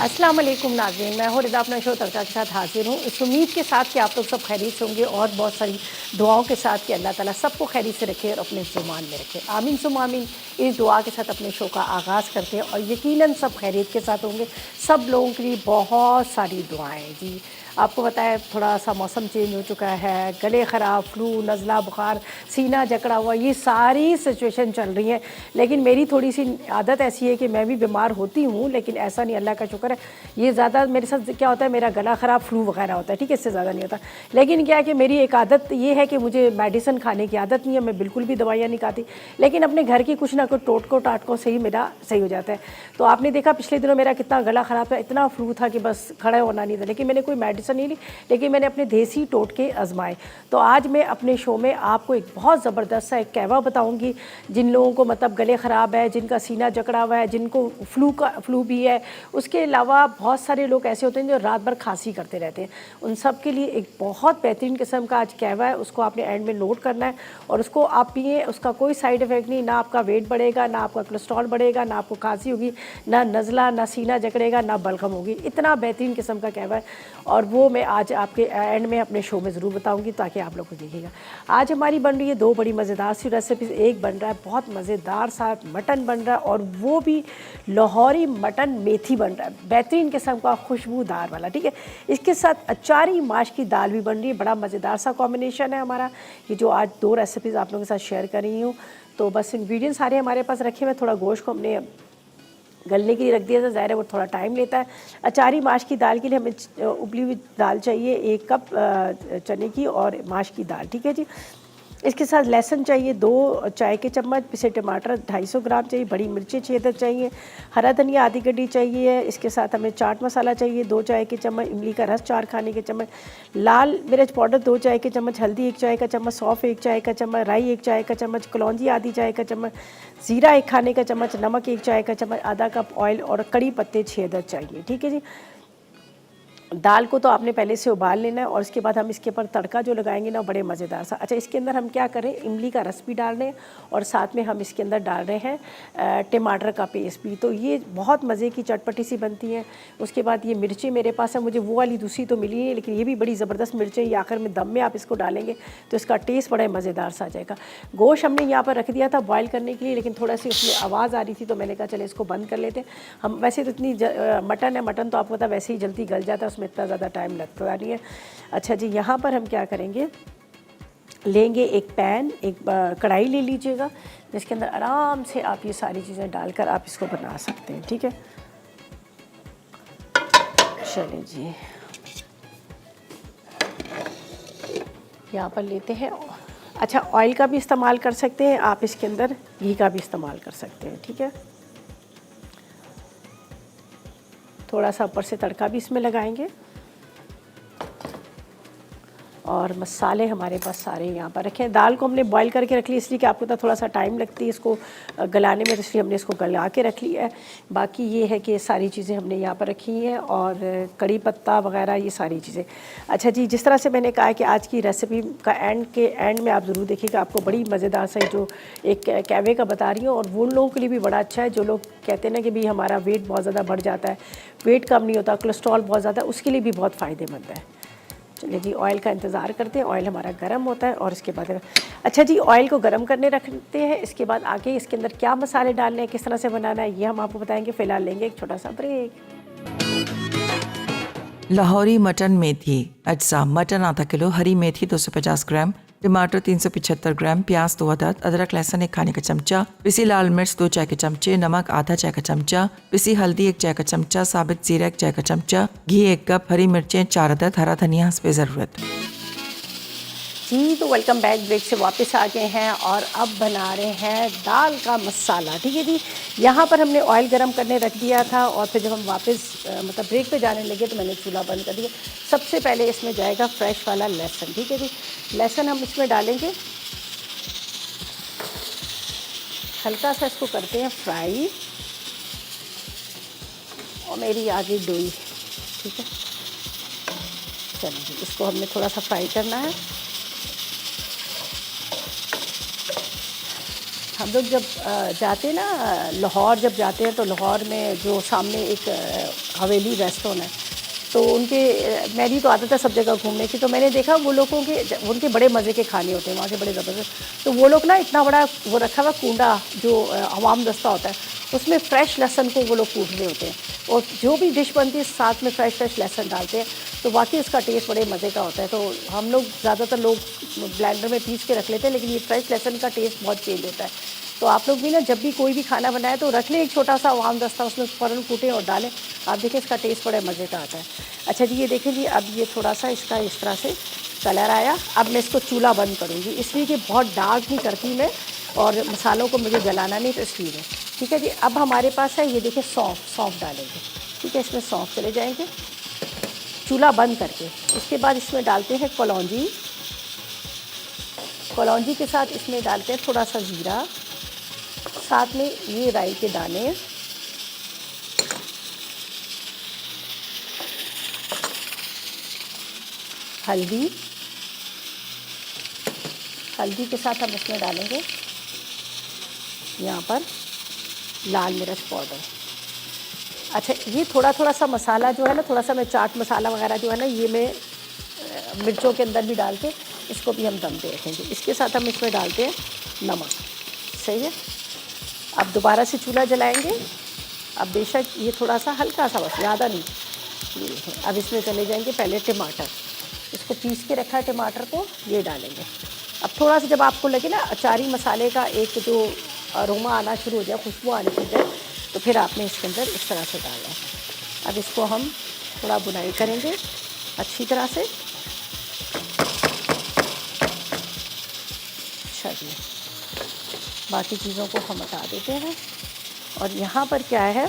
अस्सलाम वालेकुम नाज़रीन, मैं हूँ रिदा अपना शो तड़का के साथ हाजिर हूँ। इस उम्मीद के साथ कि आप लोग सब खैरियत से होंगे और बहुत सारी दुआओं के साथ कि अल्लाह ताला सबको खैरियत से रखे और अपने ज़ुबान में रखे। आमीन सुम आमीन। इस दुआ के साथ अपने शो का आगाज़ करते हैं और यकीनन सब खैरियत के साथ होंगे। सब लोगों के लिए बहुत सारी दुआएँ जी। आपको पता है थोड़ा सा मौसम चेंज हो चुका है, गले ख़राब, फ्लू, नज़ला, बुखार, सीना जकड़ा हुआ, ये सारी सिचुएशन चल रही है। लेकिन मेरी थोड़ी सी आदत ऐसी है कि मैं भी बीमार होती हूँ, लेकिन ऐसा नहीं, अल्लाह का शुक्र है। ये ज़्यादा मेरे साथ क्या होता है, मेरा गला ख़राब, फ्लू वगैरह होता है, ठीक है, इससे ज़्यादा नहीं होता। लेकिन क्या है कि मेरी एक आदत ये है कि मुझे मेडिसिन खाने की आदत नहीं है, मैं बिल्कुल भी दवाइयाँ नहीं खाती। लेकिन अपने घर की कुछ ना कुछ टोटकों टाटकों से ही मेरा सही हो जाता है। तो आपने देखा पिछले दिनों मेरा कितना गला ख़राब था, इतना फ्लू था कि बस खड़ा होना नहीं था, लेकिन मैंने कोई मेडिसिन नहीं ली, लेकिन मैंने अपने देसी टोटके आजमाए। तो आज मैं अपने शो में आपको एक बहुत ज़बरदस्त सा एक कहवा बताऊंगी। जिन लोगों को मतलब गले ख़राब है, जिनका सीना जकड़ा हुआ है, जिनको फ्लू भी है, उसके अलावा बहुत सारे लोग ऐसे होते हैं जो रात भर खांसी करते रहते हैं, उन सब के लिए एक बहुत बेहतरीन किस्म का आज कहवा है। उसको आपने एंड में नोट करना है और उसको आप पिए, उसका कोई साइड इफ़ेक्ट नहीं, ना आपका वेट बढ़ेगा, ना आपका कोलेस्ट्रॉल बढ़ेगा, ना आपको खांसी होगी, ना नज़ला, ना सीना जकड़ेगा, ना बलगम होगी। इतना बेहतरीन किस्म का कहवा है और वो मैं आज आपके एंड में अपने शो में ज़रूर बताऊंगी ताकि आप लोग को देखिएगा। आज हमारी बन रही है दो बड़ी मज़ेदार सी रेसिपीज़। एक बन रहा है बहुत मज़ेदार सा मटन बन रहा है और वो भी लाहौरी मटन मेथी बन रहा है, बेहतरीन किस्म का खुशबूदार वाला, ठीक है। इसके साथ अचारी माश की दाल भी बन रही है, बड़ा मज़ेदार सा कॉम्बिनेशन है हमारा ये जो आज दो रेसिपीज़ आप लोगों के साथ शेयर कर रही हूँ। तो बस इंग्रेडिएंट्स सारे हमारे पास रखे हुए। थोड़ा गोश्त को हमने गलने के लिए रख दिया था, ज़ाहिर है वो थोड़ा टाइम लेता है। अचारी माश की दाल के लिए हमें उबली हुई दाल चाहिए 1 कप चने की और माश की दाल, ठीक है जी। इसके साथ लहसुन चाहिए 2 चाय के चम्मच, पिसे टमाटर 250 ग्राम चाहिए, बड़ी मिर्चें 6 अदद चाहिए, हरा धनिया आधी गड्डी चाहिए। इसके साथ हमें चाट मसाला चाहिए 2 चाय के चम्मच, इमली का रस 4 खाने के चम्मच, लाल मिर्च पाउडर 2 चाय के चम्मच, हल्दी 1 चाय का चम्मच, सौंफ 1 चाय का चम्मच, राई 1 चाय का चम्मच, कलौंजी आधी चाय का चम्मच, ज़ीरा 1 खाने का चम्मच, नमक 1 चाय का चम्मच, आधा कप ऑयल और कड़ी पत्ते 6 अदद चाहिए, ठीक है जी। दाल को तो आपने पहले से उबाल लेना है और इसके बाद हम इसके ऊपर तड़का जो लगाएंगे ना बड़े मज़ेदार सा। अच्छा, इसके अंदर हम क्या करें, इमली का रस भी डाल रहे हैं और साथ में हम इसके अंदर डाल रहे हैं टमाटर का पेस्ट भी, तो ये बहुत मज़े की चटपटी सी बनती है। उसके बाद ये मिर्चें मेरे पास है, मुझे वो वाली दूसरी तो मिली है, लेकिन ये भी बड़ी ज़बरदस्त मिर्चें, ये आखिर में दम में आप इसको डालेंगे तो इसका टेस्ट बड़ा मज़ेदार सा आ जाएगा। गोश्त हमने यहाँ पर रख दिया था बॉयल करने के लिए, लेकिन थोड़ा सी उसमें आवाज़ आ रही थी तो मैंने कहा चले इसको बंद कर लेते हैं। हम वैसे तो इतनी मटन है, मटन तो आपको पता वैसे ही जल्दी गल जाता है, उसमें इतना ज़्यादा टाइम लगता नहीं है। अच्छा जी, यहाँ पर हम क्या करेंगे, लेंगे एक पैन, एक कढ़ाई ले लीजिएगा जिसके अंदर आराम से आप ये सारी चीज़ें डालकर आप इसको बना सकते हैं, ठीक है। चलिए जी, यहाँ पर लेते हैं। अच्छा, ऑयल का भी इस्तेमाल कर सकते हैं आप, इसके अंदर घी का भी इस्तेमाल कर सकते हैं, ठीक है। थोड़ा सा ऊपर से तड़का भी इसमें लगाएंगे और मसाले हमारे पास सारे यहाँ पर रखे हैं। दाल को हमने बॉईल करके रख ली इसलिए कि आपको थोड़ा सा टाइम लगती है इसको गलाने में, इसलिए हमने इसको गला के रख लिया है। बाकी ये है कि सारी चीज़ें हमने यहाँ पर रखी हैं और कड़ी पत्ता वगैरह ये सारी चीज़ें। अच्छा जी, जिस तरह से मैंने कहा कि आज की रेसिपी का एंड में आप ज़रूर देखिएगा, आपको बड़ी मज़ेदार सा जो एक कहवे का बता रही हूँ और वो लोगों के लिए भी बड़ा अच्छा है जो लोग कहते हैं ना कि भाई हमारा वेट बहुत ज़्यादा बढ़ जाता है, वेट कम नहीं होता, कोलेस्ट्रॉल बहुत ज़्यादा, उसके लिए भी बहुत फ़ायदेमंद है। चलिए जी, ऑयल का इंतज़ार करते हैं, ऑयल हमारा गर्म होता है और इसके बाद अच्छा जी, ऑयल को गर्म करने रखते हैं। इसके बाद आगे इसके अंदर क्या मसाले डालने हैं, किस तरह से बनाना है, ये हम आपको बताएंगे। फ़िलहाल लेंगे एक छोटा सा ब्रेक। लाहौरी मटन मेथी अज्जा: मटन आधा किलो, हरी मेथी 250 ग्राम, टमाटर 375 ग्राम, प्याज 2 अदद, अदरक लहसुन 1 खाने का चमचा, पिसी लाल मिर्च 2 चाय के चमचे, नमक आधा चाय का चमचा, पिसी हल्दी 1 चाय का चमचा, साबित जीरा 1 चाय का चमचा, घी 1 कप, हरी मिर्चें 4 अदद, हरा धनिया हस्बे ज़रूरत। जी, तो वेलकम बैक, ब्रेक से वापस आ गए हैं और अब बना रहे हैं दाल का मसाला, ठीक है जी। यहाँ पर हमने ऑयल गरम करने रख दिया था और फिर जब हम वापस मतलब ब्रेक पे जाने लगे तो मैंने चूल्हा बंद कर दिया। सबसे पहले इसमें जाएगा फ्रेश वाला लहसुन, ठीक है जी। लहसुन हम इसमें डालेंगे, हल्का सा इसको करते हैं फ्राई और मेरी आ गई डोई, ठीक है। चलिए जी, इसको हमने थोड़ा सा फ्राई करना है। हम लोग जब जाते हैं ना लाहौर, जब जाते हैं तो लाहौर में जो सामने एक हवेली रेस्टोरेंट है, तो उनके मेरी तो आदत है सब जगह घूमने की, तो मैंने देखा वो लोगों के उनके बड़े मज़े के खाने होते हैं वहाँ के, बड़े ज़बरदस्त। तो वो लोग ना इतना बड़ा वो रखा हुआ कूंडा जो हमाम दस्ता होता है, उसमें फ़्रेश लहसुन को वो लोग कूट रहे होते हैं, और जो भी डिश बनती है साथ में फ्रेश लहसुन डालते हैं, तो वाकई उसका टेस्ट बड़े मज़े का होता है। तो हम लोग ज़्यादातर लोग ब्लेंडर में पीस के रख लेते हैं, लेकिन ये फ्रेश लहसुन का टेस्ट बहुत चेंज होता है। तो आप लोग भी ना जब भी कोई भी खाना बनाए तो रख लें एक छोटा सा आम दस्ता, उसमें फ़ौरन कूटें और डालें, आप देखें इसका टेस्ट बड़े मज़े का आता है। अच्छा जी, ये देखें जी, अब ये थोड़ा सा इसका इस तरह से कलर आया। अब मैं इसको चूल्हा बंद करूँगी, इसलिए कि बहुत डार्क नहीं करती मैं, और मसालों को मुझे जलाना नहीं, तो इसलिए। ठीक है जी, अब हमारे पास है ये देखें सौंफ डालेंगे। ठीक है, इसमें सौंफ चले जाएंगे चूल्हा बंद करके। इसके बाद इसमें डालते हैं कलौंजी के साथ इसमें डालते हैं थोड़ा सा ज़ीरा, साथ में ये राई के दाने, हल्दी के साथ हम इसमें डालेंगे यहाँ पर लाल मिर्च पाउडर। अच्छा, ये थोड़ा सा मसाला जो है ना, थोड़ा सा मैं चाट मसाला वगैरह जो है ना, ये मैं मिर्चों के अंदर भी डाल के इसको भी हम दम पे रखेंगे। इसके साथ हम इसमें डालते हैं नमक। सही है, अब दोबारा से चूल्हा जलाएंगे। अब बेशक ये थोड़ा सा हल्का सा, बस ज़्यादा नहीं। ये देखें, अब इसमें चले जाएंगे पहले टमाटर, इसको पीस के रखा है टमाटर को, ये डालेंगे। अब थोड़ा सा जब आपको लगे ना अचारी मसाले का एक जो अरोमा आना शुरू हो जाए, खुशबू आने शुरू हो जाए, तो फिर आपने इसके अंदर इस तरह से डालना है। अब इसको हम थोड़ा बुनाई करेंगे अच्छी तरह से। अच्छा जी, बाकी चीज़ों को हम हटा देते हैं, और यहाँ पर क्या है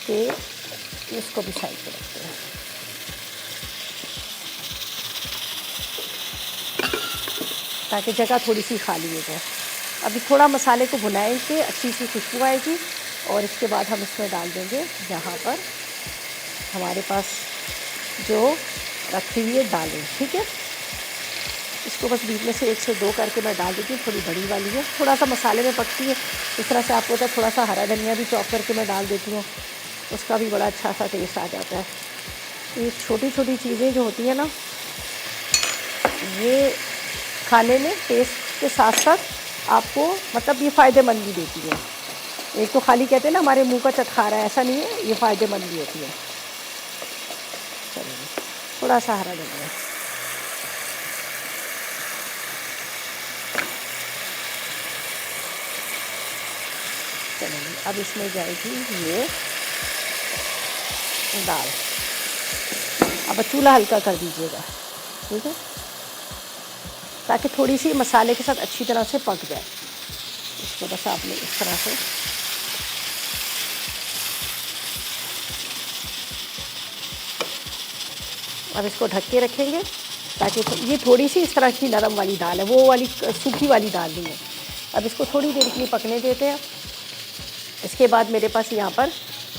कि इसको भी साइड पे रखते हैं, ताकि जगह थोड़ी सी खाली हो जाए। अभी थोड़ा मसाले को भुनाएंगे, अच्छी सी खुशबू आएगी, और इसके बाद हम इसमें डाल देंगे यहाँ पर हमारे पास जो रखी हुई है दालें। ठीक है, इसको बस बीच में से 1 से 2 करके मैं डाल देती हूँ, थोड़ी बड़ी वाली है, थोड़ा सा मसाले में पकती है। इस तरह से आपको पता है, थोड़ा सा हरा धनिया भी चॉप करके मैं डाल देती हूँ, उसका भी बड़ा अच्छा सा टेस्ट आ जाता है। ये छोटी छोटी चीज़ें जो होती हैं ना, ये खाने में टेस्ट के साथ साथ आपको मतलब ये फ़ायदेमंद भी देती है। एक तो खाली कहते हैं ना हमारे मुंह का चटखारा, ऐसा नहीं है, ये फ़ायदेमंद भी होती है। चलिए, थोड़ा सा हरा धनिया, चलिए। अब इसमें जाएगी ये दाल। अब चूल्हा हल्का कर दीजिएगा, ठीक है, ताकि थोड़ी सी मसाले के साथ अच्छी तरह से पक जाए। इसको बस आपने इस तरह से अब इसको ढक के रखेंगे, ताकि ये थोड़ी सी इस तरह की नरम वाली दाल है, वो वाली सूखी वाली दाल नहीं है। अब इसको थोड़ी देर के लिए पकने देते हैं। इसके बाद मेरे पास यहाँ पर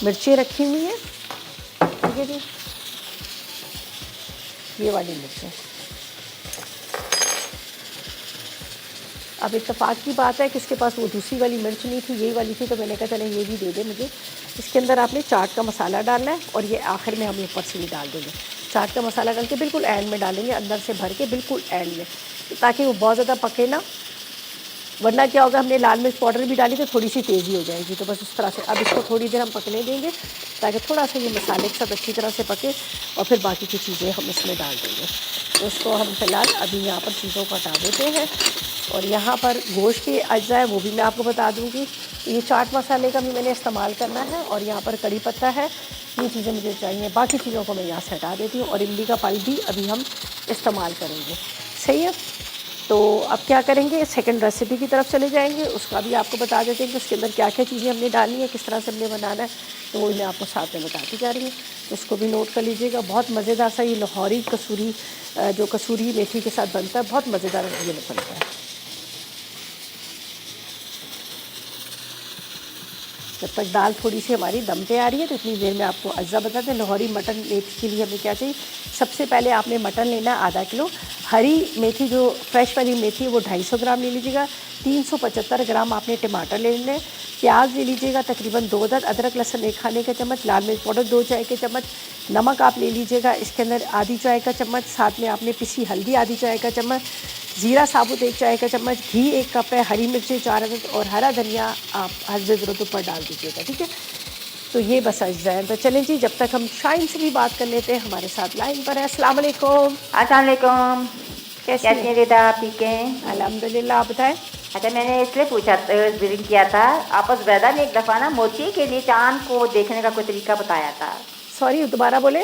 मिर्चें रखी हुई हैं, ठीक है जी, ये वाली मिर्चें। अब इत्तेफाक की बात है कि इसके पास वो दूसरी वाली मिर्च नहीं थी, यही वाली थी, तो मैंने कहा चले ये भी दे दे मुझे। इसके अंदर आपने चाट का मसाला डालना है, और ये आखिर में हम ऊपर से भी डाल देंगे। चाट का मसाला डाल के बिल्कुल एंड में डालेंगे, अंदर से भर के बिल्कुल एंड में, ताकि वो बहुत ज़्यादा पके ना, वरना क्या होगा, हमने लाल मिर्च पाउडर भी डाली तो थोड़ी सी तेज़ी हो जाएगी। तो बस इस तरह से अब इसको थोड़ी देर हम पकने देंगे, ताकि थोड़ा सा ये मसाले के साथ अच्छी तरह से पके, और फिर बाकी की चीज़ें हम इसमें डाल देंगे। तो इसको हम फ़िलहाल अभी यहाँ पर चीज़ों को हटा देते हैं, और यहाँ पर गोश्त के अज्जा है वो भी मैं आपको बता दूँगी। ये चाट मसाले का भी मैंने इस्तेमाल करना है, और यहाँ पर कड़ी पत्ता है, ये चीज़ें मुझे चाहिए। बाकी चीज़ों को मैं यहाँ से हटा देती हूँ, और इमली का पल्प भी अभी हम इस्तेमाल करेंगे। सही है, तो अब क्या करेंगे, सेकंड रेसिपी की तरफ चले जाएंगे, उसका भी आपको बता देते हैं कि उसके अंदर क्या क्या चीज़ें हमने डालनी है, किस तरह से हमने बनाना है, तो वो मैं आपको साथ में बताती जा रही हूँ। तो उसको भी नोट कर लीजिएगा। बहुत मज़ेदार सा ये लाहौरी कसूरी, जो कसूरी मेथी के साथ बनता है, बहुत मज़ेदार ये बनता है। जब तक दाल थोड़ी सी हमारी दम पे आ रही है तो इतनी देर में आपको अज्जा बताते हैं। लाहौरी मटन मेथी के लिए हमें क्या चाहिए, सबसे पहले आपने मटन लेना है आधा किलो। हरी मेथी जो फ्रेश वाली मेथी है वो 250 ग्राम ले लीजिएगा। 375 ग्राम आपने टमाटर ले लेने। प्याज ले लीजिएगा तकरीबन 2 अदद। अदरक लहसुन 1 खाने का चम्मच। लाल मिर्च पाउडर 2 चाय के चम्मच। नमक आप ले लीजिएगा इसके अंदर आधी चाय का चम्मच। साथ में आपने पिसी हल्दी आधी चाय का चम्मच। ज़ीरा साबुत 1 चाय का चम्मच। घी 1 कप है। हरी मिर्ची 4 अदद और हरा धनिया आप हस्बे ज़रूरत ऊपर डाल दीजिएगा, ठीक है। तो ये बस अज्जा है। तो चलें जी, जब तक हम शाइन से भी बात कर लेते हैं, हमारे साथ लाइन पर है। अस्सलाम वालेकुम। अस्सलाम वालेकुम। कैसी कैसे हैं? रिदा, आप ठीक हैं? अल्हम्दुलिल्लाह, आप बताएं। अच्छा, मैंने इसलिए पूछा जिक्र किया था, आप ज़ुबैदा ने एक दफ़ा ना मोती के लिए चांद को देखने का कोई तरीका बताया था। सॉरी, दोबारा बोले।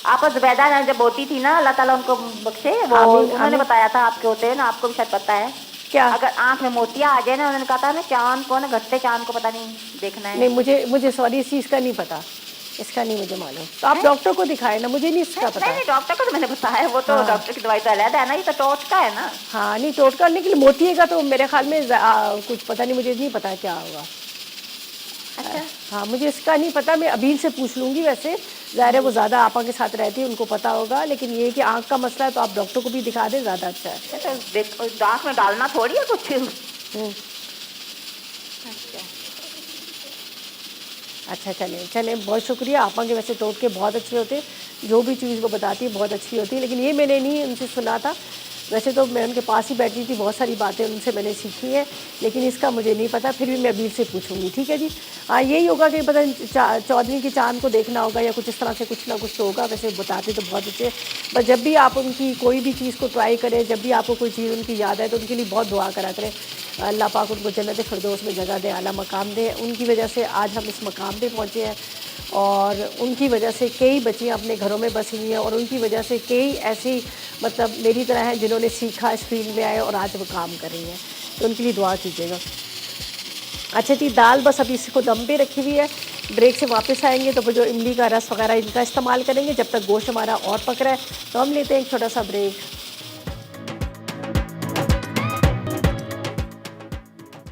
आप ज़ुबैदा ना जब होती थी ना, अल्लाह ताला उनको बख्शे, वो आमीन, उन्होंने आमीन। बताया था, आपके होते हैं ना, आपको भी शायद पता है। क्या? अगर आँख में मोतियाँ आ जाए ना, उन्होंने कहा था ना चांद को ना, घटते चांद को पता नहीं देखना है। नहीं, मुझे सॉरी इस चीज़ का नहीं पता, इसका नहीं मुझे मालूम। तो आप डॉक्टर को दिखाएं ना, मुझे नहीं इसका पता। नहीं, डॉक्टर को तो मैंने बताया, वो तो हाँ। डॉक्टर की दवाई तो अलग है ना, ये तो टोटका है ना। हाँ, नहीं टोट करने के लिए मोती का तो मेरे ख्याल में कुछ पता नहीं, मुझे नहीं पता क्या होगा। अच्छा, हाँ, मुझे इसका नहीं पता, मैं अबील से पूछ लूँगी। वैसे ज़ाहिर है वो ज़्यादा आपा के साथ रहती है, उनको पता होगा। लेकिन ये कि आँख का मसला है तो आप डॉक्टर को भी दिखा दें, ज़्यादा अच्छा है। ये तो देखो आँख में डालना थोड़ी है कुछ। हम्म, अच्छा, अच्छा, चलें, बहुत शुक्रिया। आपा के वैसे टोट के बहुत अच्छे होते, जो भी चीज़ वो बताती है बहुत अच्छी होती है। लेकिन ये मैंने नहीं उनसे सुना था। वैसे तो मैं उनके पास ही बैठी थी, बहुत सारी बातें उनसे मैंने सीखी हैं, लेकिन इसका मुझे नहीं पता। फिर भी मैं अबीर से पूछूंगी, ठीक है जी। हाँ, यही होगा कि पता नहीं चौधरी की चांद को देखना होगा या कुछ इस तरह से कुछ ना कुछ तो होगा। वैसे बताते तो बहुत अच्छे, बस जब भी आप उनकी कोई भी चीज़ को ट्राई करें, जब भी आपको कोई चीज़ उनकी याद है तो उनके लिए बहुत दुआ करा करें। अल्लाह पाक उनको जन्नत फिरदौस में जगह दे, आला मकाम दे। उनकी वजह से आज हम इस मकाम पे पहुँचे हैं और उनकी वजह से कई बच्चियाँ अपने घरों में बसी हुई हैं और उनकी वजह से कई ऐसी मतलब मेरी तरह हैं जिन्होंने सीखा, इस फील्ड में आए और आज वो काम कर रही हैं। तो उनके लिए दुआ कीजिएगा। अच्छा जी, दाल बस अभी इसको दम पे रखी हुई है। ब्रेक से वापस आएंगे तो वो जो इमली का रस वगैरह इनका इस्तेमाल करेंगे। जब तक गोश्त हमारा और पक रहा है तो हम लेते हैं एक छोटा सा ब्रेक।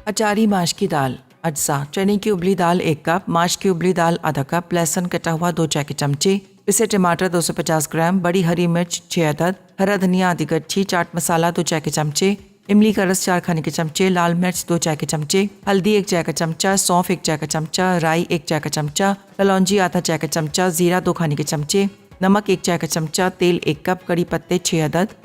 अचारी माश की दाल अज्जा, चने की उबली दाल 1 कप, माश की उबली दाल आधा कप, लहसुन कटा हुआ 2 चाय के चमचे, पिसे टमाटर 250 ग्राम, बड़ी हरी मिर्च 6 अदद, हरा धनिया आधी गड्ढी, चाट मसाला 2 चाय के चमचे, इमली का रस 4 खाने के चमचे, लाल मिर्च 2 चाय के चमचे, हल्दी 1 चाय का चमचा, सौंफ 1 चाय का चमचा, राई 1 चाय का चमचा, कलौंजी आधा चाय का चमचा, जीरा 2 खाने के चमचे, नमक 1 चाय का चमचा, तेल 1 कप, कड़ी पत्ते 6 अदद।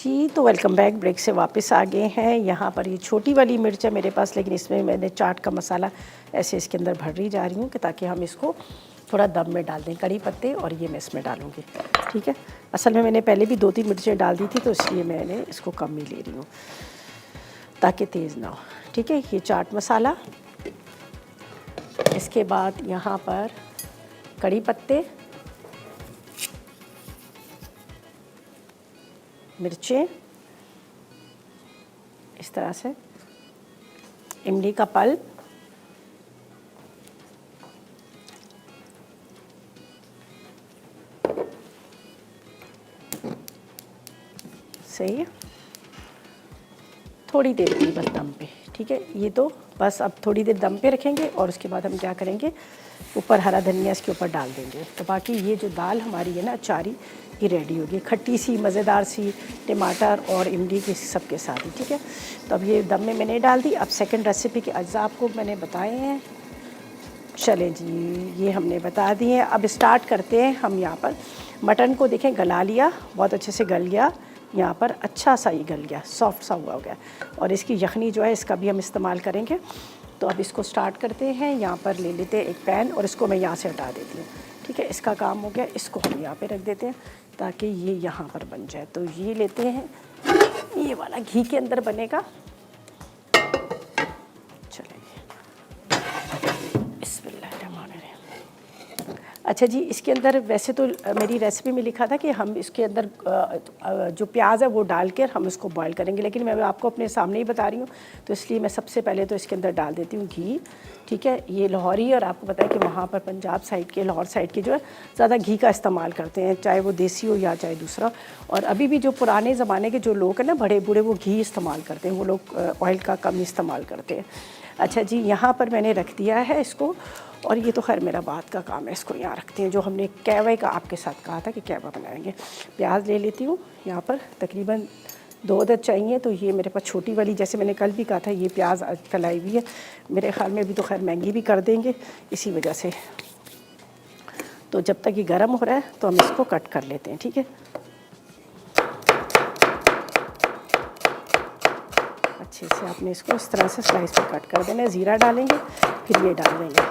जी, तो वेलकम बैक। ब्रेक से वापस आ गए हैं। यहाँ पर ये छोटी वाली मिर्च है मेरे पास, लेकिन इसमें मैंने चाट का मसाला ऐसे इसके अंदर भर रही जा रही हूँ कि ताकि हम इसको थोड़ा दम में डाल दें। कड़ी पत्ते और ये मैं इसमें डालूँगी, ठीक है। असल में मैंने पहले भी 2-3 मिर्चें डाल दी थी तो इसलिए मैंने इसको कम ही ले रही हूँ ताकि तेज़ ना हो, ठीक है। ये चाट मसाला, इसके बाद यहाँ पर कड़ी पत्ते, मिर्चें इस तरह से, इमली का पल्प, सही है। थोड़ी देर के लिए बस दम पे, ठीक है। ये तो बस अब थोड़ी देर दम पे रखेंगे और उसके बाद हम क्या करेंगे, ऊपर हरा धनिया इसके ऊपर डाल देंगे। तो बाकी ये जो दाल हमारी है ना अचारी, ये रेडी होगी, खट्टी सी मज़ेदार सी, टमाटर और इमली के सबके साथ ही, ठीक है। तो अब ये दम में मैंने डाल दी। अब सेकंड रेसिपी के अज्जा आपको मैंने बताए हैं। चलें जी, ये हमने बता दिए हैं। अब स्टार्ट करते हैं हम। यहाँ पर मटन को देखें गला लिया, बहुत अच्छे से गल गया, यहाँ पर अच्छा सा ही गल गया, सॉफ्ट सा हुआ हो गया। और इसकी यखनी जो है इसका भी हम इस्तेमाल करेंगे। तो अब इसको स्टार्ट करते हैं। यहाँ पर ले लेते हैं एक पैन और इसको मैं यहाँ से हटा देती हूँ, ठीक है। इसका काम हो गया, इसको हम यहाँ पे रख देते हैं ताकि ये यहाँ पर बन जाए। तो ये लेते हैं, ये वाला घी के अंदर बनेगा। चलिए, बिस्मिल्लाहिर्रहमानिर्रहीम। अच्छा जी, इसके अंदर वैसे तो मेरी रेसिपी में लिखा था कि हम इसके अंदर जो प्याज है वो डाल कर हम इसको बॉईल करेंगे, लेकिन मैं आपको अपने सामने ही बता रही हूँ। तो इसलिए मैं सबसे पहले तो इसके अंदर डाल देती हूँ घी, ठीक है। ये लाहौरी, और आपको पता है कि वहाँ पर पंजाब साइड के, लाहौर साइड के जो है ज़्यादा घी का इस्तेमाल करते हैं, चाहे वो देसी हो या चाहे दूसरा। और अभी भी जो पुराने ज़माने के जो लोग हैं ना, बड़े बूढ़े, वो घी इस्तेमाल करते हैं, वो लोग ऑयल का कम इस्तेमाल करते हैं। अच्छा जी, यहाँ पर मैंने रख दिया है इसको, और ये तो खैर मेरा बात का काम है, इसको यहाँ रखते हैं। जो हमने कैवे का आपके साथ कहा था कि कैवा बनाएंगे। प्याज ले लेती हूँ यहाँ पर, तकरीबन 2 अदद चाहिए। तो ये मेरे पास छोटी वाली, जैसे मैंने कल भी कहा था, ये प्याज आजकल आई हुई है, मेरे ख्याल में अभी तो खैर महंगी भी कर देंगे इसी वजह से। तो जब तक ये गर्म हो रहा है तो हम इसको कट कर लेते हैं, ठीक है। अच्छे से आपने इसको इस तरह से स्लाइस में कट कर देना है। ज़ीरा डालेंगे, फिर ये डाल देंगे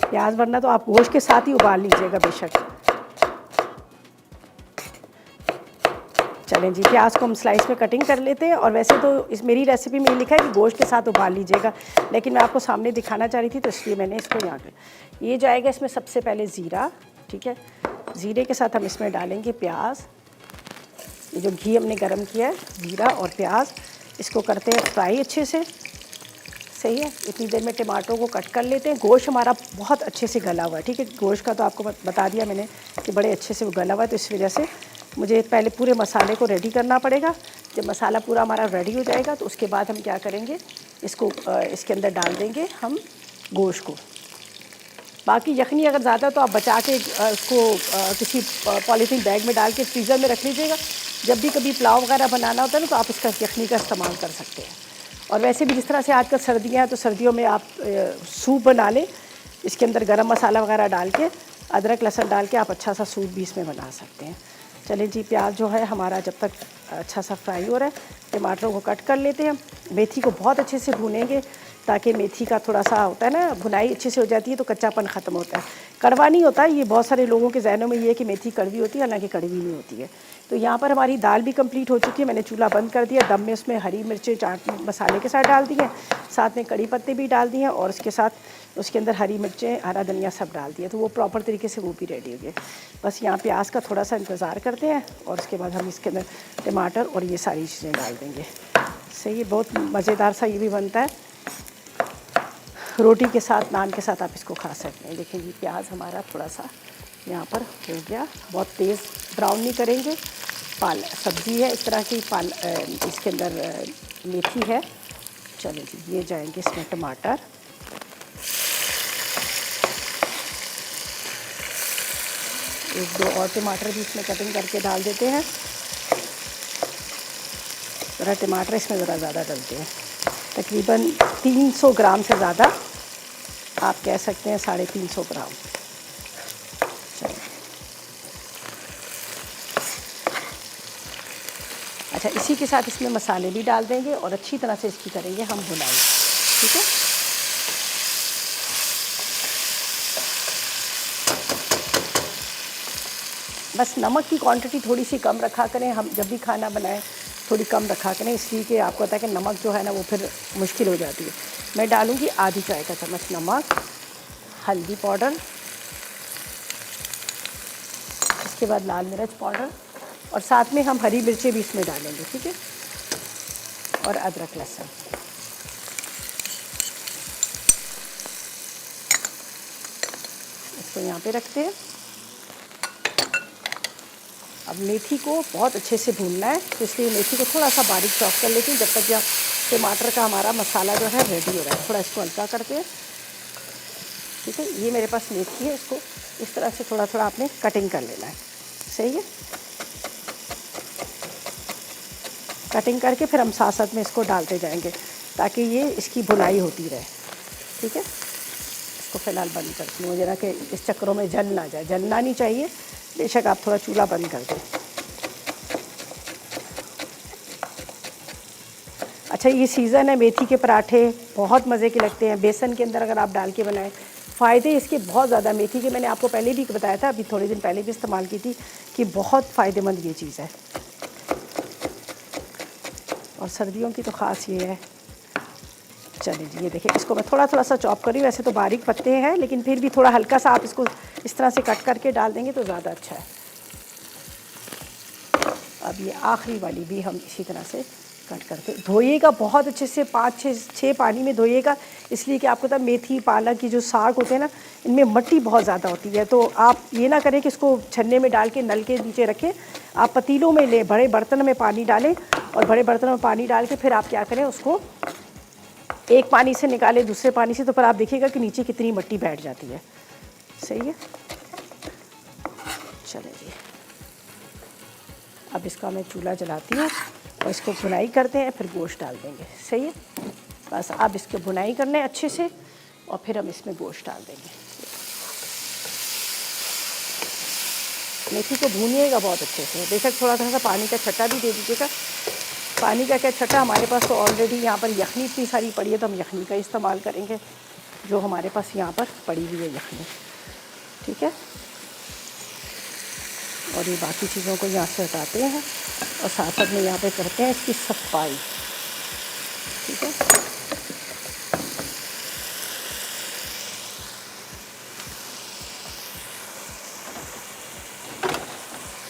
प्याज, वरना तो आप गोश्त के साथ ही उबाल लीजिएगा बेशक। चलें जी, प्याज को हम स्लाइस में कटिंग कर लेते हैं। और वैसे तो इस मेरी रेसिपी में लिखा है कि गोश्त के साथ उबाल लीजिएगा, लेकिन मैं आपको सामने दिखाना चाह रही थी तो इसलिए मैंने इसको यहाँ कर। ये जाएगा इसमें सबसे पहले ज़ीरा, ठीक है। ज़ीरे के साथ हम इसमें डालेंगे प्याज। ये जो घी हमने गरम किया है, ज़ीरा और प्याज, इसको करते हैं फ्राई अच्छे से। सही है, इतनी देर में टमाटरों को कट कर लेते हैं। गोश्त हमारा बहुत अच्छे से गला हुआ है, ठीक है। गोश्त का तो आपको बता दिया मैंने कि बड़े अच्छे से वो गला हुआ है, तो इस वजह से मुझे पहले पूरे मसाले को रेडी करना पड़ेगा। जब मसाला पूरा हमारा रेडी हो जाएगा तो उसके बाद हम क्या करेंगे, इसको इसके अंदर डाल देंगे हम गोश्त को। बाकी यखनी अगर ज़्यादा तो आप बचा के उसको किसी पॉलीथीन बैग में डाल के फ्रीज़र में रख लीजिएगा। जब भी कभी पुलाव वगैरह बनाना होता है ना, तो आप इसका यखनी का इस्तेमाल कर सकते हैं। और वैसे भी जिस तरह से आजकल सर्दियाँ हैं, तो सर्दियों में आप सूप बना लें, इसके अंदर गरम मसाला वगैरह डाल के, अदरक लहसुन डाल के आप अच्छा सा सूप भी इसमें बना सकते हैं। चलिए जी, प्याज जो है हमारा जब तक अच्छा सा फ्राई हो रहा है, टमाटरों को कट कर लेते हैं। मेथी को बहुत अच्छे से भूनेंगे, ताकि मेथी का थोड़ा सा होता है ना, भुनाई अच्छे से हो जाती है तो कच्चापन ख़त्म होता है। कड़वा नहीं होता, ये बहुत सारे लोगों के जहनों में ये है कि मेथी कड़वी होती है, हालांकि कड़वी नहीं होती है। तो यहाँ पर हमारी दाल भी कंप्लीट हो चुकी है। मैंने चूल्हा बंद कर दिया, दम में उसमें हरी मिर्चें चाट मसाले के साथ डाल दी हैं, साथ में कड़ी पत्ते भी डाल दिए हैं, और उसके साथ उसके अंदर हरी मिर्चें, हरा धनिया सब डाल दिया, तो वो प्रॉपर तरीके से वो भी रेडी हो गए। बस यहाँ प्याज का थोड़ा सा इंतज़ार करते हैं, और उसके बाद हम इसके अंदर टमाटर और ये सारी चीज़ें डाल देंगे। सही है, बहुत मज़ेदार सा ये भी बनता है। रोटी के साथ, नान के साथ आप इसको खा सकते हैं। देखिए जी, प्याज हमारा थोड़ा सा यहाँ पर हो गया, बहुत तेज़ ब्राउन नहीं करेंगे। सब्ज़ी है इस तरह की, इसके अंदर मेथी है। चलिए जी, ये जाएंगे इसमें टमाटर, एक दो और टमाटर भी इसमें कटिंग करके डाल देते हैं। ज़रा टमाटर इसमें ज़रा ज़्यादा डलते हैं, तकरीबन 300 ग्राम से ज़्यादा, आप कह सकते हैं 350 ग्राम। अच्छा, इसी के साथ इसमें मसाले भी डाल देंगे और अच्छी तरह से इसकी करेंगे हम भुनाई, ठीक है। बस नमक की क्वांटिटी थोड़ी सी कम रखा करें, हम जब भी खाना बनाएं थोड़ी कम रखा करें, इसलिए कि आपको पता है कि नमक जो है ना वो फिर मुश्किल हो जाती है। मैं डालूँगी आधी चाय का चम्मच नमक, हल्दी पाउडर, इसके बाद लाल मिर्च पाउडर, और साथ में हम हरी मिर्चें भी इसमें डालेंगे, ठीक है, और अदरक लहसुन। इसको यहाँ पे रखते हैं। अब मेथी को बहुत अच्छे से भूनना है, तो इसलिए मेथी को थोड़ा सा बारीक चॉप कर लेते हैं, जब तक यह टमाटर का हमारा मसाला जो है रेडी हो रहा है। थोड़ा इसको हल्का करते हैं, ठीक है। ये मेरे पास मेथी है, इसको इस तरह से थोड़ा थोड़ा आपने कटिंग कर लेना है, सही है। कटिंग करके फिर हम साथ साथ में इसको डालते जाएंगे, ताकि ये इसकी भुनाई होती रहे, ठीक है। इसको फ़िलहाल बंद करती हूँ, मुझे ना कि इस चक्करों में जल ना जाए, जलना नहीं चाहिए, बेशक आप थोड़ा चूल्हा बंद कर दें। अच्छा, ये सीज़न है, मेथी के पराठे बहुत मज़े के लगते हैं, बेसन के अंदर अगर आप डाल के बनाएं। फ़ायदे इसके बहुत ज़्यादा, मेथी के मैंने आपको पहले भी बताया था, अभी थोड़े दिन पहले भी इस्तेमाल की थी, कि बहुत फ़ायदेमंद ये चीज़ है। और सर्दियों की तो ख़ास ये है। चलिए जी, ये देखिए, इसको मैं थोड़ा थोड़ा सा चॉप करी, वैसे तो बारीक पत्ते हैं, लेकिन फिर भी थोड़ा हल्का सा आप इसको इस तरह से कट करके डाल देंगे तो ज़्यादा अच्छा है। अब ये आखिरी वाली भी हम इसी तरह से कट करके धोइएगा बहुत अच्छे से, 5-6 पानी में धोइएगा, इसलिए कि आपको पता मेथी पालक की जो साग होते हैं ना, इनमें मिट्टी बहुत ज़्यादा होती है। तो आप ये ना करें कि इसको छन्ने में डाल के नल के नीचे रखें, आप पतीलों में लें, बड़े बर्तन में पानी डालें और बड़े बर्तन में पानी डाल के फिर आप क्या करें, उसको एक पानी से निकालें दूसरे पानी से, तो फिर आप देखिएगा कि नीचे कितनी मिट्टी बैठ जाती है। सही है, चलें जी। अब इसका मैं चूल्हा जलाती हूँ और इसको भुनाई करते हैं, फिर गोश्त डाल देंगे। सही है, बस अब इसको भुनाई करना है अच्छे से और फिर हम इसमें गोश्त डाल देंगे। मेथी को भूनिएगा बहुत अच्छे से, बेशक थोड़ा सा पानी का छट्टा भी दे दीजिएगा। पानी का क्या छट्टा, हमारे पास तो ऑलरेडी यहाँ पर यखनी इतनी सारी पड़ी है, तो हम यखनी का इस्तेमाल करेंगे, जो हमारे पास यहाँ पर पड़ी हुई है यखनी। ठीक है, और ये बाकी चीज़ों को यहाँ से हटाते हैं और साथ साथ में यहाँ पे करते हैं इसकी सफाई। ठीक है,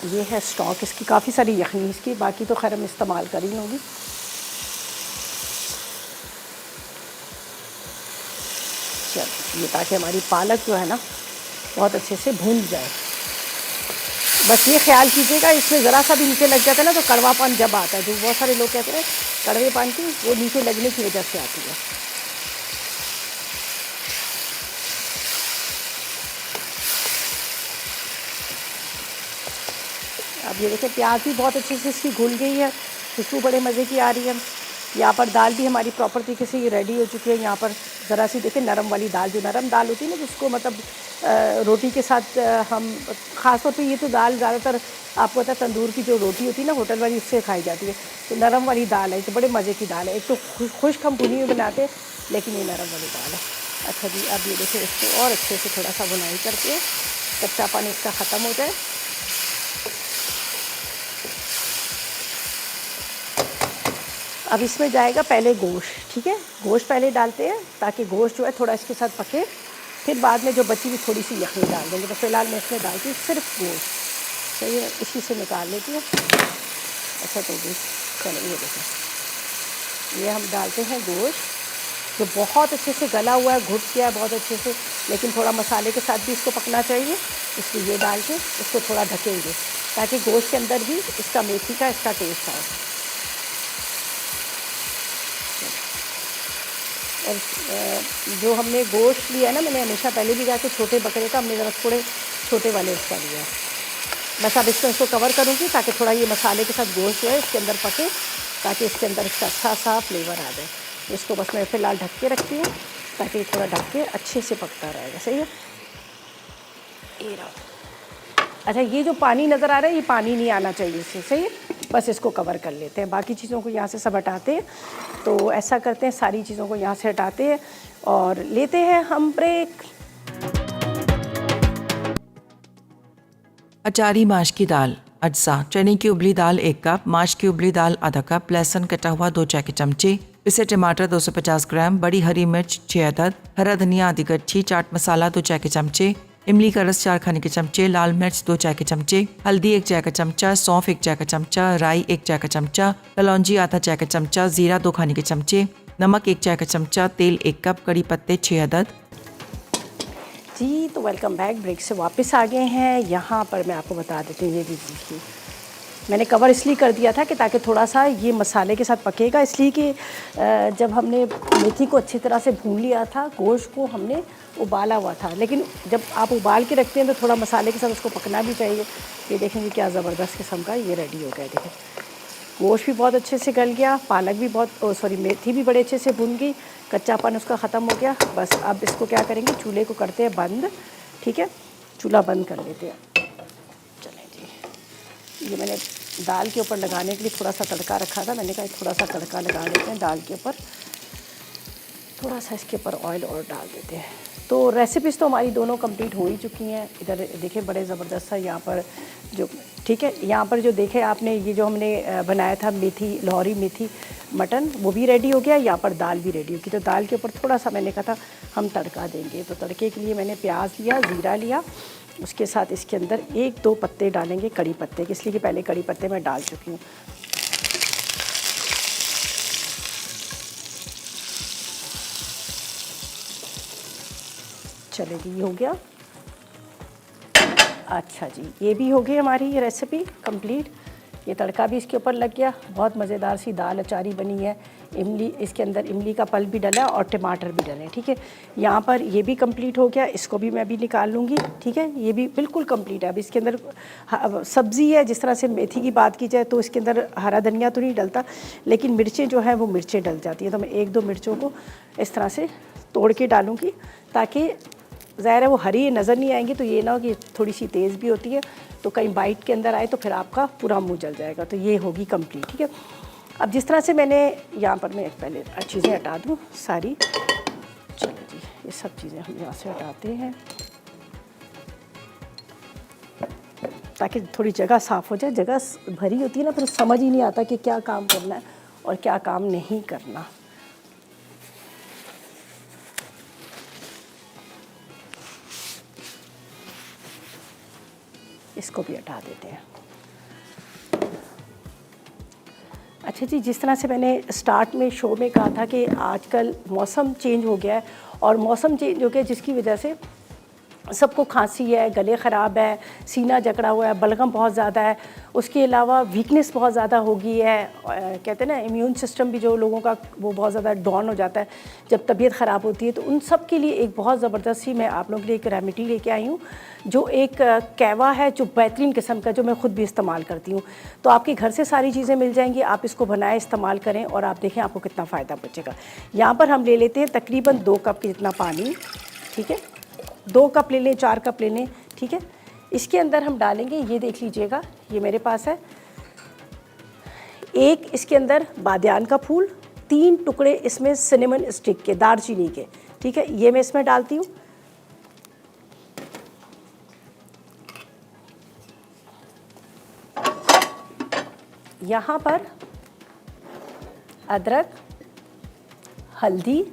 ये है स्टॉक इसकी, काफ़ी सारी यखनी इसकी, बाकी तो खैर हम इस्तेमाल कर ही होंगी। चल ये, ताकि हमारी पालक जो है ना बहुत अच्छे से भून जाए। बस ये ख्याल कीजिएगा, इसमें ज़रा सा भी नीचे लग जाता है ना तो कड़वापन जब आता है, जो बहुत सारे लोग कहते हैं कड़वे पान की, वो नीचे लगने की वजह से आती है। अब ये देखिए प्याज भी बहुत अच्छे से इसकी घुल गई है, खुशबू बड़े मज़े की आ रही है। यहाँ पर दाल भी हमारी प्रॉपर तरीके से ये रेडी हो चुकी है। यहाँ पर ज़रा सी देखिए नरम वाली दाल, जो नरम दाल होती है ना, जिसको मतलब रोटी के साथ हम ख़ास तौर पे, ये तो दाल ज़्यादातर आपको पता है तंदूर की जो रोटी होती है ना होटल वाली, उससे खाई जाती है। तो नरम वाली दाल है, तो बड़े मज़े की दाल है। एक तो खुश्क हम भुनी हुई बनाते हैं, लेकिन ये नरम वाली दाल है। अच्छा जी, अब ये देखिए इसको और अच्छे से थोड़ा सा बुनाई करके कच्चापन इसका ख़त्म हो जाए। अब इसमें जाएगा पहले गोश्त। ठीक है, गोश्त पहले डालते हैं ताकि गोश्त जो है थोड़ा इसके साथ पके, फिर बाद में जो बची हुई थोड़ी सी यखनी डाल देंगे। तो फिलहाल मैं इसमें डालती हूँ सिर्फ गोश्त। सही है, इसी से निकाल लेती हूँ। अच्छा तो जी, चलो ये देखें, ये हम डालते हैं गोश्त जो बहुत अच्छे से गला हुआ है, घुट गया है बहुत अच्छे से, लेकिन थोड़ा मसाले के साथ भी इसको पकना चाहिए। इसलिए ये डाल के इसको थोड़ा ढकेंगे ताकि गोश्त के अंदर भी इसका मेथी का इसका टेस्ट आए। और जो हमने गोश्त लिया है ना, मैंने हमेशा पहले भी कहा कि छोटे बकरे का, हमने ज़रा थोड़े छोटे वाले उसका लिया है। बस अब इसको कवर करूँगी ताकि थोड़ा ये मसाले के साथ गोश्त जो है इसके अंदर पके, ताकि इसके अंदर इसका अच्छा सा फ्लेवर आ जाए। इसको बस मैं फ़िलहाल ढक के रखती हूँ ताकि थोड़ा ढक के अच्छे से पकता रहेगा। सही है, ये रहा। अच्छा, ये जो पानी नज़र आ रहा है, ये पानी नहीं आना चाहिए इससे। सही है, बस इसको कवर कर लेते हैं, बाकी चीज़ों को यहाँ से सब हटाते हैं। तो ऐसा करते हैं, सारी चीज़ों को यहाँ से हटाते हैं और लेते हैं हम ब्रेक। अचारी माश की दाल, अज्जा, चने की उबली दाल 1 कप, माश की उबली दाल आधा कप, लहसुन कटा हुआ 2 चाय के चमचे, पिसे टमाटर 250 ग्राम, बड़ी हरी मिर्च 6 अदद, हरा धनिया आधी कच्ची, चाट मसाला 2 चाय के चमचे, इमली का रस 4 खाने के चमचे, लाल मिर्च 2 चाय के चमचे, हल्दी 1 चाय का चमचा, सौंफ 1 चाय का चमचा, राई 1 चाय का चमचा, कलौंजी आधा चाय का चमचा, जीरा 2 खाने के चमचे, नमक 1 चाय का चमचा, तेल 1 कप, कड़ी पत्ते 6 अदद। जी, तो वेलकम बैक, ब्रेक से वापस आ गए हैं। यहाँ पर मैं आपको बता देती हूँ, ये भी देखिए मैंने कवर इसलिए कर दिया था कि ताकि थोड़ा सा ये मसाले के साथ पकेगा, इसलिए कि जब हमने मेथी को अच्छी तरह से भून लिया था, गोश्त को हमने उबाला हुआ था, लेकिन जब आप उबाल के रखते हैं तो थोड़ा मसाले के साथ उसको पकना भी चाहिए। ये देखेंगे क्या ज़बरदस्त किस्म का ये रेडी हो गया। देखिए गोश्त भी बहुत अच्छे से गल गया, पालक भी बहुत मेथी भी बड़े अच्छे से भून गई, कच्चापन उसका ख़त्म हो गया। बस अब इसको क्या करेंगे, चूल्हे को करते हैं बंद। ठीक है, चूल्हा बंद कर लेते हैं। चलें जी, ये मैंने दाल के ऊपर लगाने के लिए थोड़ा सा तड़का रखा था, मैंने कहा थोड़ा सा तड़का लगा लेते हैं दाल के ऊपर, थोड़ा सा इसके ऊपर ऑयल और डाल देते हैं। तो रेसिपीज़ तो हमारी दोनों कंप्लीट हो ही चुकी हैं। इधर देखिए बड़े ज़बरदस्त सा यहाँ पर जो, ठीक है, यहाँ पर जो देखे आपने, ये जो हमने बनाया था मेथी, लाहौरी मेथी मटन, वो भी रेडी हो गया। यहाँ पर दाल भी रेडी होगी। तो दाल के ऊपर थोड़ा सा मैंने कहा था हम तड़का देंगे, तो तड़के के लिए मैंने प्याज लिया, ज़ीरा लिया, उसके साथ इसके अंदर 1-2 पत्ते डालेंगे कड़ी पत्ते के, इसलिए कि पहले कड़ी पत्ते मैं डाल चुकी हूँ। चले जी, हो गया। अच्छा जी, ये भी हो गई हमारी ये रेसिपी कंप्लीट। ये तड़का भी इसके ऊपर लग गया, बहुत मज़ेदार सी दाल अचारी बनी है। इमली, इसके अंदर इमली का पल्प भी डला और टमाटर भी डले, ठीक है। यहाँ पर ये भी कंप्लीट हो गया, इसको भी मैं अभी निकाल लूँगी, ठीक है। ये भी बिल्कुल कंप्लीट है। अब इसके अंदर सब्ज़ी है, जिस तरह से मेथी की बात की जाए तो इसके अंदर हरा धनिया तो नहीं डलता, लेकिन मिर्चें जो हैं वो मिर्चें डल जाती हैं। तो मैं 1-2 मिर्चों को इस तरह से तोड़ के डालूँगी, ताकि ज़ाहिर है वो हरी नज़र नहीं आएंगी, तो ये ना हो कि थोड़ी सी तेज़ भी होती है, तो कहीं बाइट के अंदर आए तो फिर आपका पूरा मुंह जल जाएगा। तो ये होगी कंप्लीट, ठीक है। अब जिस तरह से मैंने यहाँ पर, मैं पहले चीज़ें हटा दूँ सारी। चलो जी, ये सब चीज़ें हम यहाँ से हटाते हैं ताकि थोड़ी जगह साफ़ हो जाए। जगह भरी होती है ना, फिर समझ ही नहीं आता कि क्या काम करना है और क्या काम नहीं करना। इसको भी हटा देते हैं। अच्छा जी, जिस तरह से मैंने स्टार्ट में शो में कहा था कि आजकल मौसम चेंज हो गया है, और मौसम चेंज हो गया जिसकी वजह से सबको खांसी है, गले ख़राब है, सीना जकड़ा हुआ है, बलगम बहुत ज़्यादा है, उसके अलावा वीकनेस बहुत ज़्यादा हो गई है। कहते हैं ना, इम्यून सिस्टम भी जो लोगों का वो बहुत ज़्यादा डाउन हो जाता है जब तबीयत ख़राब होती है। तो उन सब के लिए एक बहुत ज़बरदस्त सी मैं आप लोगों के लिए एक रेमेडी लेके आई हूँ, जो एक कहवा है, जो बेहतरीन किस्म का, जो मैं ख़ुद भी इस्तेमाल करती हूँ। तो आपके घर से सारी चीज़ें मिल जाएंगी, आप इसको बनाएं, इस्तेमाल करें और आप देखें आपको कितना फ़ायदा बचेगा। यहाँ पर हम ले लेते हैं तकरीबन 2 कप के जितना पानी, ठीक है। 2 कप ले लें, 4 कप ले लें, ठीक है। इसके अंदर हम डालेंगे, ये देख लीजिएगा, ये मेरे पास है एक, इसके अंदर बादियान का फूल, 3 टुकड़े इसमें सिनेमन स्टिक के, दालचीनी के, ठीक है। ये मैं इसमें डालती हूँ। यहाँ पर अदरक, हल्दी,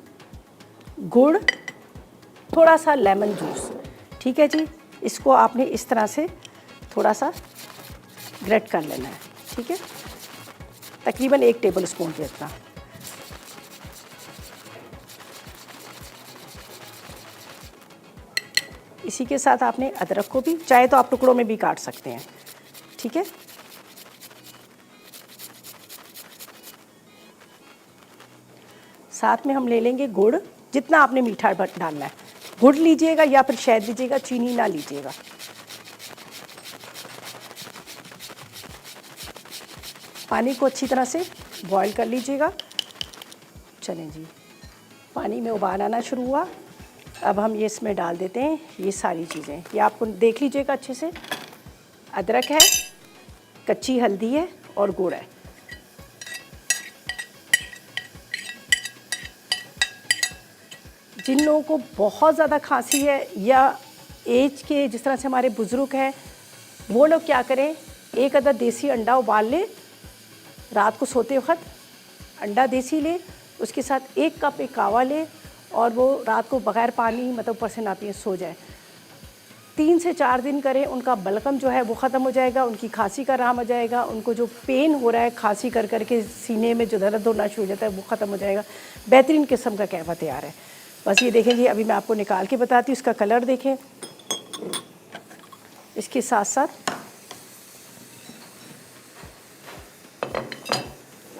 गुड़, थोड़ा सा लेमन जूस, ठीक है जी। इसको आपने इस तरह से थोड़ा सा ग्रेट कर लेना है, ठीक है, तकरीबन 1 टेबल स्पून जितना। इसी के साथ आपने अदरक को भी, चाहे तो आप टुकड़ों में भी काट सकते हैं, ठीक है। साथ में हम ले लेंगे गुड़, जितना आपने मीठा डालना है, गुड़ लीजिएगा या फिर शहद लीजिएगा, चीनी ना लीजिएगा। पानी को अच्छी तरह से बॉईल कर लीजिएगा। चलें जी, पानी में उबाल आना शुरू हुआ। अब हम ये इसमें डाल देते हैं ये सारी चीज़ें। ये आपको देख लीजिएगा अच्छे से, अदरक है, कच्ची हल्दी है और गुड़ है। जिन लोगों को बहुत ज़्यादा खांसी है या एज के, जिस तरह से हमारे बुज़ुर्ग हैं, वो लोग क्या करें, 1 अदद देसी अंडा उबाल लें, रात को सोते वक्त अंडा देसी लें, उसके साथ 1 कप एक कावा लें और वो रात को बग़ैर पानी, मतलब ऊपर से ना पिए, सो जाए। 3 से 4 दिन करें, उनका बलगम जो है वो ख़त्म हो जाएगा, उनकी खांसी का आराम हो जाएगा, उनको जो पेन हो रहा है खांसी कर कर के सीने में जो दर्द होना शुरू हो जाता है वो ख़त्म हो जाएगा। बेहतरीन किस्म का कहवा तैयार है। बस ये देखें जी, अभी मैं आपको निकाल के बताती हूँ। इसका कलर देखें, इसके साथ साथ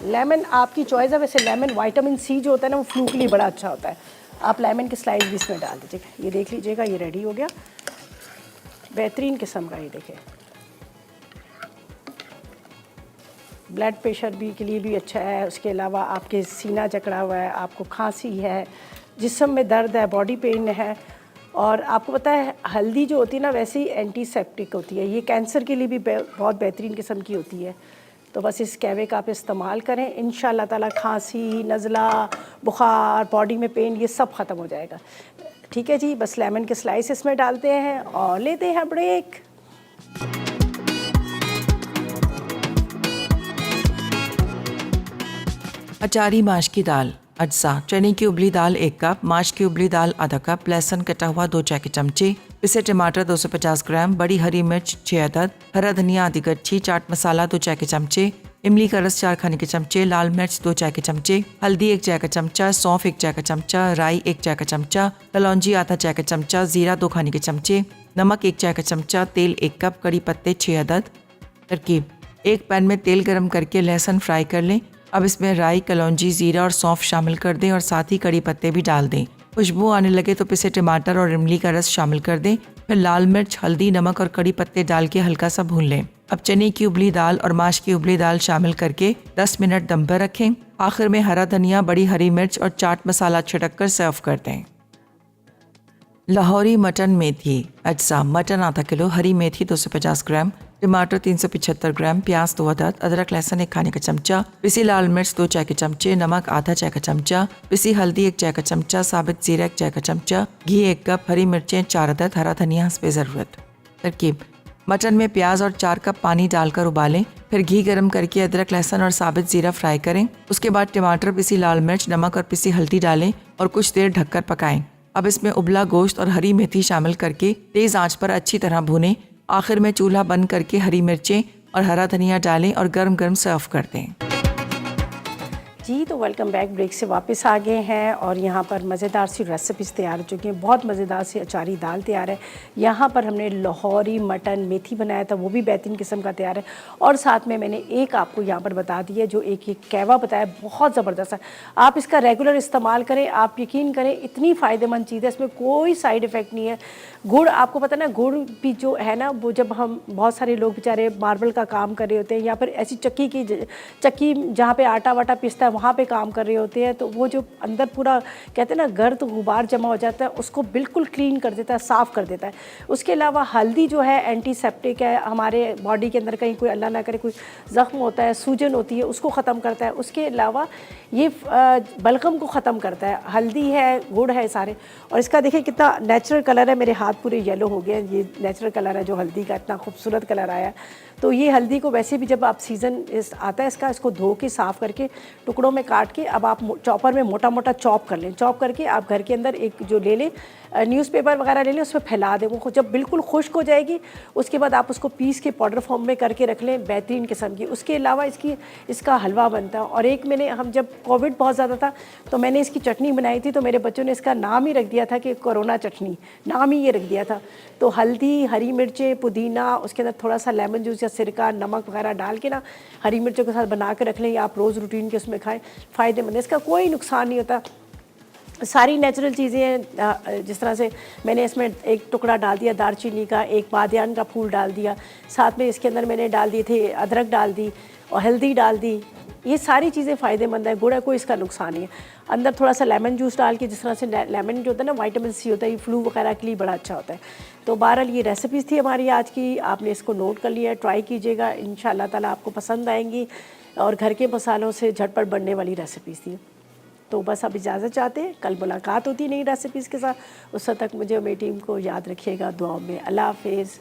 लेमन आपकी चॉइस है। वैसे लेमन विटामिन सी जो होता है ना, वो फ्लू के लिए बड़ा अच्छा होता है। आप लेमन के स्लाइस भी इसमें डाल दीजिएगा। ये देख लीजिएगा, ये रेडी हो गया, बेहतरीन किस्म का। ये देखें, ब्लड प्रेशर भी के लिए भी अच्छा है। उसके अलावा आपके सीना जकड़ा हुआ है, आपको खांसी है, जिस्म में दर्द है, बॉडी पेन है, और आपको पता है हल्दी जो होती है ना, वैसे ही एंटीसेप्टिक होती है। ये कैंसर के लिए भी बहुत बेहतरीन किस्म की होती है। तो बस इस कहवे का आप इस्तेमाल करें, इंशाअल्लाह ताला खांसी, नज़ला, बुखार, बॉडी में पेन, ये सब ख़त्म हो जाएगा, ठीक है जी। बस लेमन के स्लाइस इसमें डालते हैं और लेते हैं ब्रेक। अचारी माश की दाल, अज्जा, चने की उबली दाल 1 कप, माश की उबली दाल आधा कप, लहसुन कटा हुआ 2 चाय के चमचे, पिसे टमाटर 250 ग्राम, बड़ी हरी मिर्च 6 अदद, हरा धनिया आधी कच्ची, चाट मसाला 2 चाय के चमचे, इमली का रस 4 खाने के चमचे, लाल मिर्च 2 चाय के चमचे, हल्दी 1 चाय का चमचा, सौंफ 1 चाय का चमचा, राई 1 चाय का चमचा, कलौंजी आधा चाय का चमचा, जीरा 2 खाने के चमचे, नमक 1 चाय का चमचा, तेल 1 कप, कड़ी पत्ते 6 अदद। तरकीब: एक पैन में तेल गरम करके लहसुन फ्राई कर लें। अब इसमें राई, कलौंजी, जीरा और सौंफ शामिल कर दें और साथ ही कड़ी पत्ते भी डाल दें। खुशबू आने लगे तो पिसे टमाटर और इमली का रस शामिल कर दें। फिर लाल मिर्च, हल्दी, नमक और कड़ी पत्ते डाल के हल्का सा भून लें। अब चने की उबली दाल और माश की उबली दाल शामिल करके 10 मिनट दम पर रखें। आखिर में हरा धनिया, बड़ी हरी मिर्च और चाट मसाला छिड़क कर सर्व कर दें। लाहौरी मटन मेथी अज्जा: मटन आधा किलो, हरी मेथी 250 ग्राम, टमाटर 375 ग्राम, प्याज 2 अदद, अदरक लहसुन 1 खाने का चमचा, पिसी लाल मिर्च 2 चाय के चमचे, नमक आधा चाय का चमचा, पिसी हल्दी 1 चाय का चमचा, साबित जीरा 1 चाय का चमचा, घी 1 कप, हरी मिर्चें 4 अदद, हरा धनिया हस्बे ज़रूरत। तरकीब: मटन में प्याज और 4 कप पानी डालकर उबालें। फिर घी गरम करके अदरक, लहसुन और साबित जीरा फ्राई करें। उसके बाद टमाटर, पिसी लाल मिर्च, नमक और पिसी हल्दी डालें और कुछ देर ढककर पकाएं। अब इसमें उबला गोश्त और हरी मेथी शामिल करके तेज़ आंच पर अच्छी तरह भूनें। आखिर में चूल्हा बंद करके हरी मिर्चें और हरा धनिया डालें और गर्म गर्म सर्व कर दें। जी तो वेलकम बैक। ब्रेक से वापस आ गए हैं और यहाँ पर मज़ेदार सी रेसिपीज़ तैयार हो चुकी हैं। बहुत मज़ेदार सी अचारी दाल तैयार है। यहाँ पर हमने लाहौरी मटन मेथी बनाया था, वो भी बेहतरीन किस्म का तैयार है। और साथ में मैंने एक आपको यहाँ पर बता दिया, जो एक कहवा बताया, बहुत ज़बरदस्त है। आप इसका रेगुलर इस्तेमाल करें, आप यकीन करें इतनी फ़ायदेमंद चीज़ है, इसमें कोई साइड इफ़ेक्ट नहीं है। गुड़, आपको पता ना, गुड़ भी जो है ना, वो जब हम बहुत सारे लोग बेचारे मार्बल का काम कर रहे होते हैं या फिर ऐसी चक्की जहाँ पे आटा वाटा पिसता है वहाँ पे काम कर रहे होते हैं, तो वो जो अंदर पूरा कहते हैं ना गर्द गुबार जमा हो जाता है, उसको बिल्कुल क्लीन कर देता है, साफ़ कर देता है। उसके अलावा हल्दी जो है एंटीसेप्टिक है, हमारे बॉडी के अंदर कहीं कोई अल्लाह ना करे कोई ज़ख्म होता है, सूजन होती है, उसको ख़त्म करता है। उसके अलावा ये बलगम को ख़त्म करता है। हल्दी है, गुड़ है सारे। और इसका देखिए कितना नेचुरल कलर है, मेरे हाथ पूरे येलो हो गए। ये नेचुरल कलर है जो हल्दी का, इतना खूबसूरत कलर आया। तो ये हल्दी को वैसे भी जब आप सीज़न आता है इसका, इसको धो के साफ़ करके टुकड़ों में काट के अब आप चॉपर में मोटा मोटा चॉप कर लें। चॉप करके आप घर के अंदर एक जो ले लें, न्यूज़पेपर वगैरह ले लें, उस पर फैला दें। वो जब बिल्कुल खुश्क हो जाएगी उसके बाद आप उसको पीस के पाउडर फॉर्म में करके रख लें, बेहतरीन किस्म की। उसके अलावा इसका हलवा बनता है। और एक मैंने, हम जब कोविड बहुत ज़्यादा था तो मैंने इसकी चटनी बनाई थी, तो मेरे बच्चों ने इसका नाम ही रख दिया था कि कोरोना चटनी, नाम ही ये रख दिया था। तो हल्दी, हरी मिर्चें, पुदीना, उसके अंदर थोड़ा सा लेमन जूस या सिरका, नमक वगैरह डाल के ना हरी मिर्चों के साथ बना के रख लें, या आप रोज़ रूटीन के उसमें खाएं, फ़ायदेमंद है। इसका कोई नुकसान नहीं होता, सारी नेचुरल चीज़ें हैं। जिस तरह से मैंने इसमें एक टुकड़ा डाल दिया दालचीनी का, एक बादियान का फूल डाल दिया, साथ में इसके अंदर मैंने डाल दिए थे अदरक डाल दी और हल्दी डाल दी। ये सारी चीज़ें फ़ायदेमंद है, गुड़ है, कोई इसका नुकसान नहीं है। अंदर थोड़ा सा लेमन जूस डाल के, जिस तरह से लेमन जो होता है ना, विटामिन सी होता है, ये फ्लू वगैरह के लिए बड़ा अच्छा होता है। तो बहरहाल ये रेसिपीज़ थी हमारी आज की, आपने इसको नोट कर लिया, ट्राई कीजिएगा, इंशाअल्लाह ताला आपको पसंद आएंगी। और घर के मसालों से झटपट बनने वाली रेसिपीज़ थी। तो बस अब इजाज़त चाहते हैं, कल मुलाकात होती नई रेसिपीज़ के साथ। उस तक मुझे और मेरी टीम को याद रखिएगा दुआओं में। अल्लाह हाफिज़।